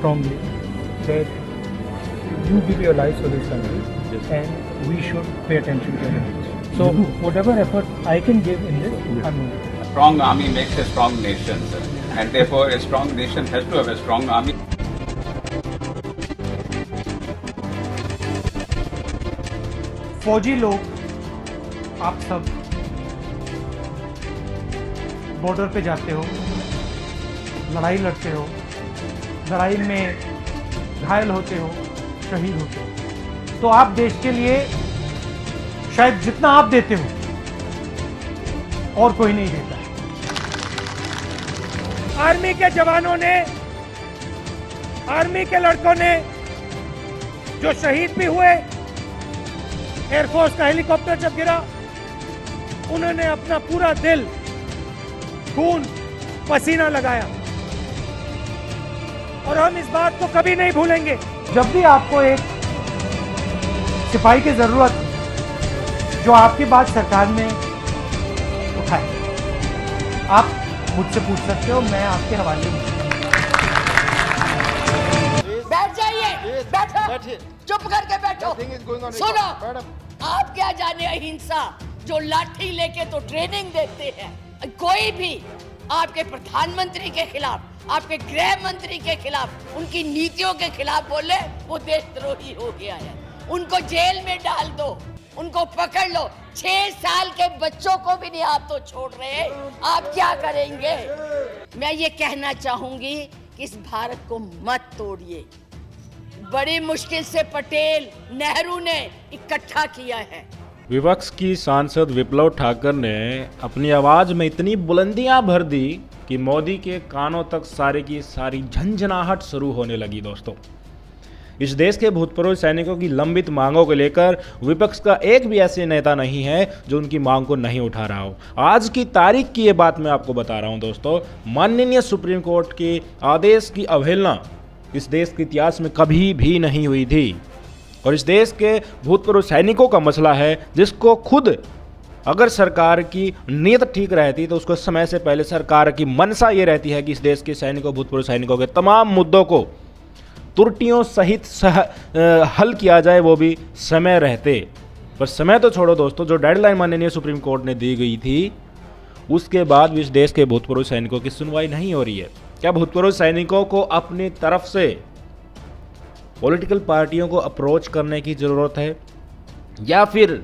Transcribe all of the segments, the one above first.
strongly that you give your lives for this country, and we should pay attention to your needs. So whatever effort I can give in this, I'm doing. A strong army makes a strong nation, sir. And therefore a strong nation has to have a strong army. फौजी लोग, आप सब border पे जाते हो, लड़ाई लड़ते हो, लड़ाई में घायल होते हो, शहीद होते हो, तो आप देश के लिए शायद जितना आप देते हो और कोई नहीं देता है। आर्मी के जवानों ने, आर्मी के लड़कों ने जो शहीद भी हुए, एयरफोर्स का हेलीकॉप्टर जब गिरा, उन्होंने अपना पूरा दिल, खून, पसीना लगाया और हम इस बात को कभी नहीं भूलेंगे। जब भी आपको एक सिपाही की जरूरत जो आपकी बात सरकार में उठाए, आप मुझसे पूछ सकते हो, मैं आपके हवाले हूं। बैठ जाइए, बैठो, चुप करके बैठो। सुनो, आप क्या जाने अहिंसा, जो लाठी लेके तो ट्रेनिंग देते हैं। कोई भी आपके प्रधानमंत्री के खिलाफ, आपके गृह मंत्री के खिलाफ, उनकी नीतियों के खिलाफ बोले, वो देशद्रोही हो गया है। उनको जेल में डाल दो, उनको पकड़ लो। 6 साल के बच्चों को भी नहीं आप तो छोड़ रहे, आप क्या करेंगे? मैं ये कहना चाहूंगी कि इस भारत को मत तोड़िए। बड़ी मुश्किल से पटेल, नेहरू ने इकट्ठा किया है। विपक्ष की सांसद विप्लव ठाकर ने अपनी आवाज में इतनी बुलंदियां भर दी कि मोदी के कानों तक सारे की सारी झंझनाहट शुरू होने लगी। दोस्तों, इस देश के भूतपूर्व सैनिकों की लंबित मांगों को लेकर विपक्ष का एक भी ऐसे नेता नहीं है जो उनकी मांग को नहीं उठा रहा हो। आज की तारीख की ये बात मैं आपको बता रहा हूं दोस्तों। माननीय सुप्रीम कोर्ट के आदेश की अवहेलना इस देश के इतिहास में कभी भी नहीं हुई थी और इस देश के भूतपूर्व सैनिकों का मसला है, जिसको खुद अगर सरकार की नीयत ठीक रहती तो उसको समय से पहले सरकार की मंशा ये रहती है कि इस देश के सैनिकों, भूतपूर्व सैनिकों के तमाम मुद्दों को त्रुटियों सहित हल किया जाए, वो भी समय रहते। पर समय तो छोड़ो दोस्तों, जो डेडलाइन माननीय सुप्रीम कोर्ट ने दी गई थी उसके बाद भी इस देश के भूतपूर्व सैनिकों की सुनवाई नहीं हो रही है। क्या भूतपूर्व सैनिकों को अपनी तरफ से पॉलिटिकल पार्टियों को अप्रोच करने की ज़रूरत है, या फिर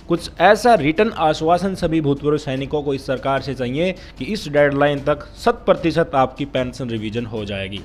कुछ ऐसा रिटर्न आश्वासन सभी भूतपूर्व सैनिकों को इस सरकार से चाहिए कि इस डेडलाइन तक 100% आपकी पेंशन रिवीजन हो जाएगी?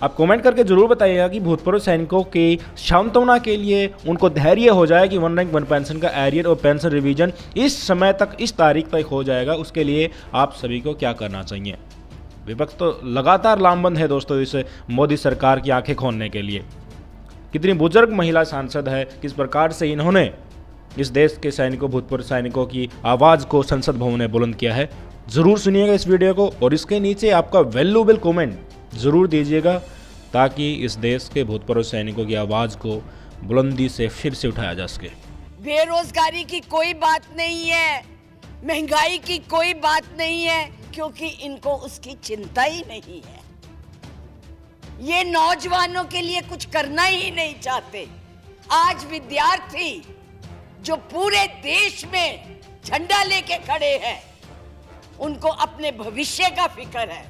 आप कमेंट करके जरूर बताइएगा कि भूतपूर्व सैनिकों की सांत्वना के लिए उनको धैर्य हो जाए कि 1 रैंक 1 पेंशन का एरियर और पेंशन रिवीजन इस समय तक, इस तारीख तक हो जाएगा। उसके लिए आप सभी को क्या करना चाहिए? विपक्ष तो लगातार लामबंद है दोस्तों इस मोदी सरकार की आंखें खोलने के लिए। कितनी बुजुर्ग महिला सांसद है, किस प्रकार से इन्होंने इस देश के सैनिकों, भूतपूर्व सैनिकों की आवाज़ को संसद भवन में बुलंद किया है। ज़रूर सुनिएगा इस वीडियो को और इसके नीचे आपका वैल्यूएबल कमेंट ज़रूर दीजिएगा ताकि इस देश के भूतपूर्व सैनिकों की आवाज़ को बुलंदी से फिर से उठाया जा सके। बेरोजगारी की कोई बात नहीं है, महंगाई की कोई बात नहीं है, क्योंकि इनको उसकी चिंता ही नहीं है। ये नौजवानों के लिए कुछ करना ही नहीं चाहते। आज विद्यार्थी जो पूरे देश में झंडा लेके खड़े हैं, उनको अपने भविष्य का फिक्र है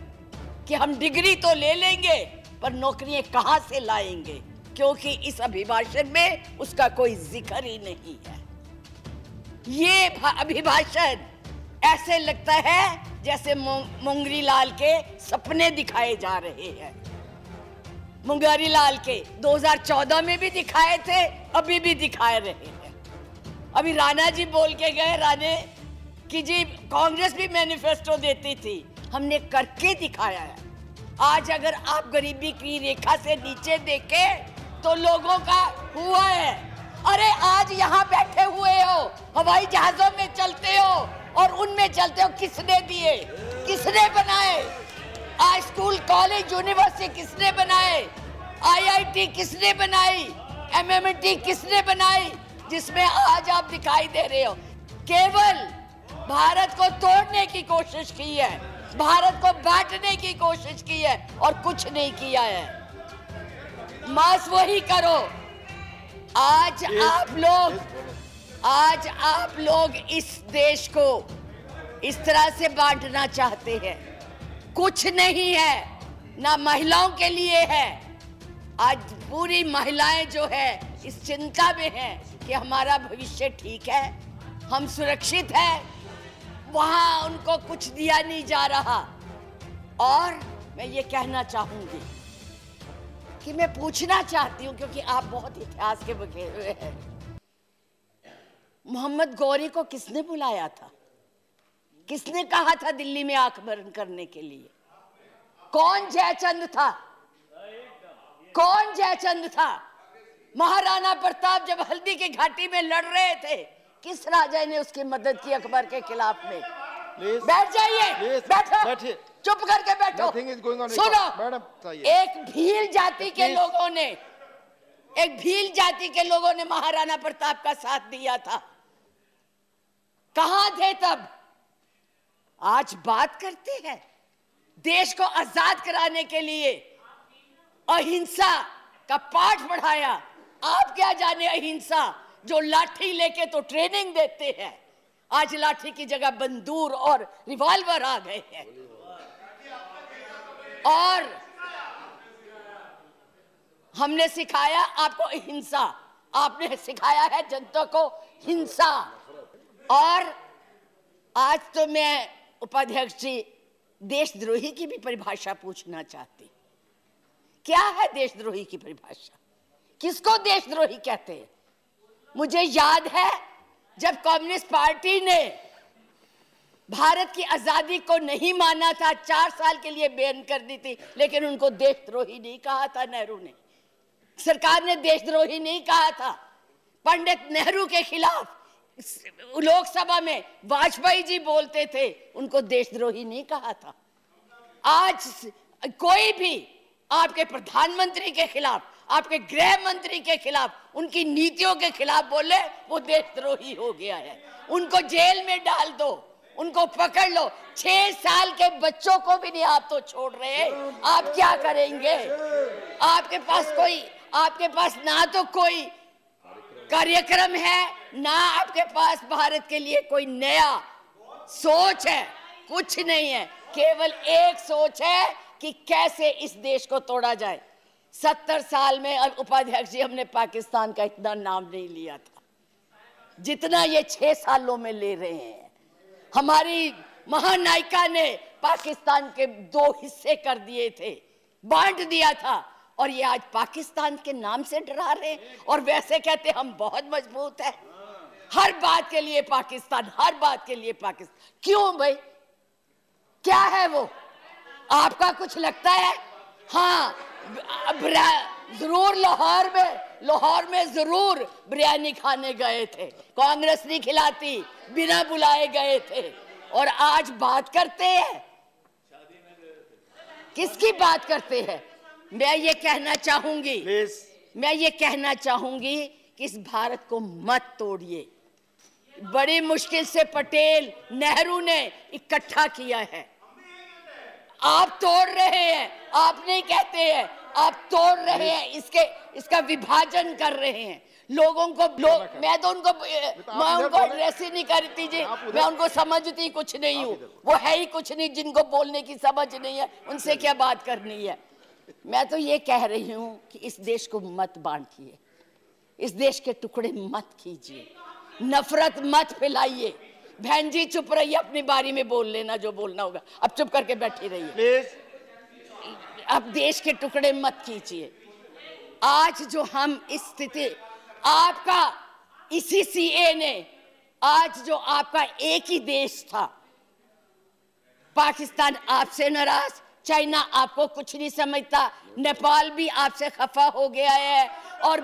कि हम डिग्री तो ले लेंगे पर नौकरियां कहां से लाएंगे, क्योंकि इस अभिभाषण में उसका कोई जिक्र ही नहीं है। ये अभिभाषण ऐसे लगता है जैसे मुंगरी लाल के सपने दिखाए जा रहे हैं। मुंगरी लाल के 2014 में भी दिखाए थे, अभी भी दिखाए रहे हैं। अभी राणा जी बोल के गए, राणे कि जी कांग्रेस भी मैनिफेस्टो देती थी, हमने करके दिखाया है। आज अगर आप गरीबी की रेखा से नीचे देखें तो लोगों का हुआ है। अरे आज यहाँ बैठे हुए हो, हवाई जहाजों में चलते हो और उनमें चलते हो, किसने दिए, किसने बनाए? आज स्कूल, कॉलेज, यूनिवर्सिटी किसने बनाए? IIT किसने बनाई? MMT किसने बनाई? जिसमें आज आप दिखाई दे रहे हो। केवल भारत को तोड़ने की कोशिश की है, भारत को बांटने की कोशिश की है और कुछ नहीं किया है। बस वही करो। आज आप लोग इस देश को इस तरह से बांटना चाहते हैं। कुछ नहीं है, ना महिलाओं के लिए है। आज पूरी महिलाएं जो है इस चिंता में हैं कि हमारा भविष्य ठीक है, हम सुरक्षित हैं, वहां उनको कुछ दिया नहीं जा रहा। और मैं ये कहना चाहूंगी कि मैं पूछना चाहती हूं, क्योंकि आप बहुत इतिहास के बखे हुए हैं, मोहम्मद गौरी को किसने बुलाया था? किसने कहा था दिल्ली में आंख बंद करने के लिए? कौन जयचंद था? कौन जयचंद था? महाराणा प्रताप जब हल्दी की घाटी में लड़ रहे थे, किस राजा ने उसकी मदद की अकबर के खिलाफ में? बैठ जाइए, बैठो, चुप करके बैठो। सुनो, एक भील जाति के लोगों ने महाराणा प्रताप का साथ दिया था। कहां थे तब? आज बात करते हैं देश को आजाद कराने के लिए अहिंसा का पाठ पढ़ाया। आप क्या जाने अहिंसा, जो लाठी लेके तो ट्रेनिंग देते हैं, आज लाठी की जगह बंदूक और रिवॉल्वर आ गए हैं। और हमने सिखाया आपको अहिंसा, आपने सिखाया है जनता को हिंसा। और आज तो मैं उपाध्यक्ष जी देशद्रोही की भी परिभाषा पूछना चाहती। क्या है देशद्रोही की परिभाषा? किसको देशद्रोही कहते हैं? मुझे याद है जब कम्युनिस्ट पार्टी ने भारत की आजादी को नहीं माना था, 4 साल के लिए बैन कर दी थी, लेकिन उनको देशद्रोही नहीं कहा था। नेहरू ने, सरकार ने देशद्रोही नहीं कहा था। पंडित नेहरू के खिलाफ लोकसभा में वाजपेयी जी बोलते थे, उनको देशद्रोही नहीं कहा था। आज कोई भी आपके प्रधानमंत्री के खिलाफ, आपके गृह मंत्री के खिलाफ, उनकी नीतियों के खिलाफ बोले, वो देशद्रोही हो गया है। उनको जेल में डाल दो, उनको पकड़ लो। 6 साल के बच्चों को भी नहीं आप तो छोड़ रहे। आप क्या करेंगे? आपके पास ना तो कोई कार्यक्रम है, ना आपके पास भारत के लिए कोई नया सोच है। कुछ नहीं है, केवल एक सोच है कि कैसे इस देश को तोड़ा जाए। 70 साल में उपाध्यक्ष जी हमने पाकिस्तान का इतना नाम नहीं लिया था जितना ये 6 सालों में ले रहे हैं। हमारी महानायिका ने पाकिस्तान के 2 हिस्से कर दिए थे, बांट दिया था, और ये आज पाकिस्तान के नाम से डरा रहे हैं। और वैसे कहते हम बहुत मजबूत है, हर बात के लिए पाकिस्तान, हर बात के लिए पाकिस्तान। क्यों भाई? क्या है वो? आपका कुछ लगता है? हाँ, जरूर लाहौर में जरूर बिरयानी खाने गए थे, कांग्रेस नहीं खिलाती, बिना बुलाए गए थे। और आज बात करते हैं, किसकी बात करते हैं? मैं ये कहना चाहूंगी कि इस भारत को मत तोड़िए। बड़ी मुश्किल से पटेल, नेहरू ने इकट्ठा किया है, आप तोड़ रहे हैं। आप नहीं कहते हैं, आप तोड़ रहे हैं, इसका विभाजन कर रहे हैं। लोगों को मैं उनको एड्रेस ही नहीं करती जी, मैं उनको समझती कुछ नहीं हूँ। वो है ही कुछ नहीं, जिनको बोलने की समझ नहीं है, उनसे क्या बात करनी है। मैं तो ये कह रही हूँ कि इस देश को मत बांटिए, इस देश के टुकड़े मत कीजिए, नफरत मत फैलाइए। बहन जी चुप रहिए, अपनी बारी में बोल लेना जो बोलना होगा, अब चुप करके बैठी रहिए प्लीज। अब देश के टुकड़े मत कीजिए। आज जो हम इस स्थिति, आपका इसी सीए ने, आज जो आपका एक ही देश था, पाकिस्तान आपसे नाराज, चाइना आपको कुछ नहीं समझता, नेपाल भी आपसे खफा हो गया है, और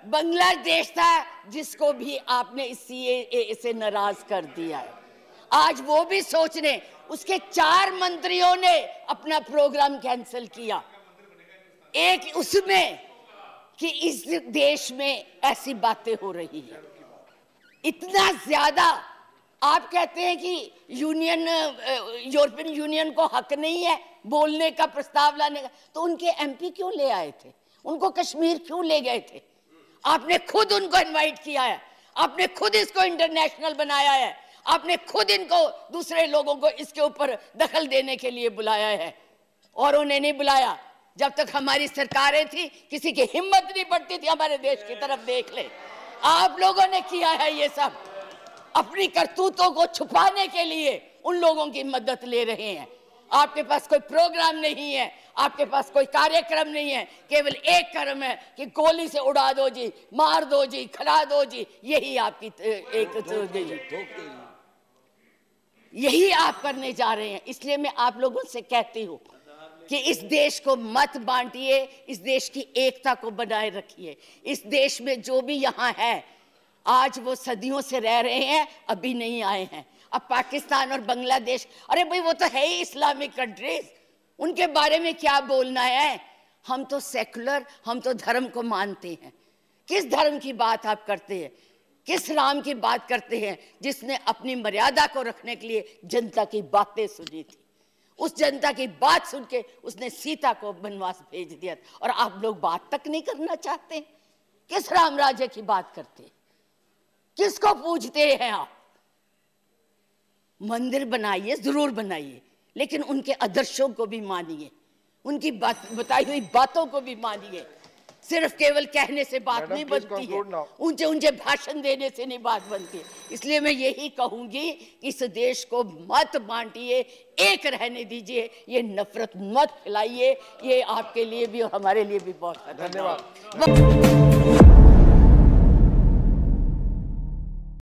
बांग्लादेश था जिसको भी आपने इस सीएए से नाराज कर दिया है। आज वो भी सोच रहे, उसके 4 मंत्रियों ने अपना प्रोग्राम कैंसिल किया। एक उसमें कि इस देश में ऐसी बातें हो रही है, इतना ज्यादा आप कहते हैं कि यूरोपियन यूनियन को हक नहीं है बोलने का, प्रस्ताव लाने का, तो उनके एमपी क्यों ले आए थे? उनको कश्मीर क्यों ले गए थे? आपने खुद उनको इनवाइट किया है, आपने खुद इसको इंटरनेशनल बनाया है, आपने खुद इनको, दूसरे लोगों को इसके ऊपर दखल देने के लिए बुलाया है। और उन्हें नहीं बुलाया जब तक हमारी सरकारें थी, किसी की हिम्मत नहीं पड़ती थी हमारे देश की तरफ देख ले। आप लोगों ने किया है ये सब, अपनी करतूतों को छुपाने के लिए उन लोगों की मदद ले रहे हैं। आपके पास कोई प्रोग्राम नहीं है, आपके पास कोई कार्यक्रम नहीं है, केवल एक कर्म है कि गोली से उड़ा दो जी, मार दो जी, खिला दो जी, यही आपकी यही आप करने जा रहे हैं। इसलिए मैं आप लोगों से कहती हूं कि इस देश को मत बांटिए, इस देश की एकता को बनाए रखिए। इस देश में जो भी यहाँ है, आज वो सदियों से रह रहे हैं, अभी नहीं आए हैं। अब पाकिस्तान और बांग्लादेश, अरे भाई वो तो है ही इस्लामिक कंट्रीज, उनके बारे में क्या बोलना है? हम तो सेकुलर, हम तो धर्म को मानते हैं। किस धर्म की बात आप करते हैं? किस राम की बात करते हैं जिसने अपनी मर्यादा को रखने के लिए जनता की बातें सुनी थी? उस जनता की बात सुन के उसने सीता को वनवास भेज दिया, और आप लोग बात तक नहीं करना चाहते। किस राम राज्य की बात करते हैं? किसको पूजते हैं आप? मंदिर बनाइए, जरूर बनाइए, लेकिन उनके आदर्शों को भी मानिए, उनकी बताई हुई बातों को भी मानिए। सिर्फ केवल कहने से बात नहीं बनती है, ऊंचे ऊंचे भाषण देने से नहीं बात बनती है। इसलिए मैं यही कहूंगी, इस देश को मत बांटिए, एक रहने दीजिए, ये नफरत मत फैलाइए। ये आपके लिए भी और हमारे लिए भी बहुत धन्यवाद।